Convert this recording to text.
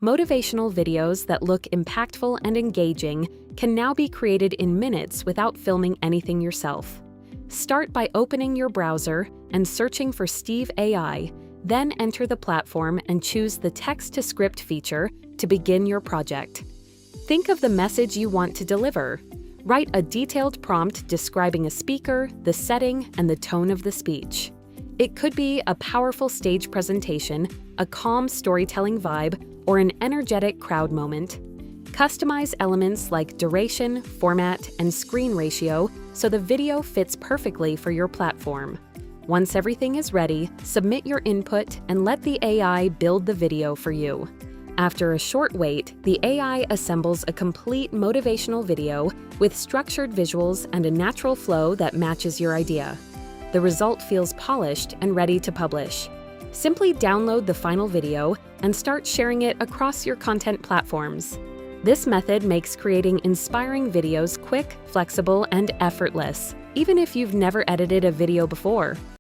Motivational videos that look impactful and engaging can now be created in minutes without filming anything yourself. Start by opening your browser and searching for Steve AI, then enter the platform and choose the text-to-script feature to begin your project. Think of the message you want to deliver. Write a detailed prompt describing a speaker, the setting, and the tone of the speech. It could be a powerful stage presentation, a calm storytelling vibe, or an energetic crowd moment. Customize elements like duration, format, and screen ratio so the video fits perfectly for your platform. Once everything is ready, submit your input and let the AI build the video for you. After a short wait, the AI assembles a complete motivational video with structured visuals and a natural flow that matches your idea. The result feels polished and ready to publish. Simply download the final video and start sharing it across your content platforms. This method makes creating inspiring videos quick, flexible, and effortless, even if you've never edited a video before.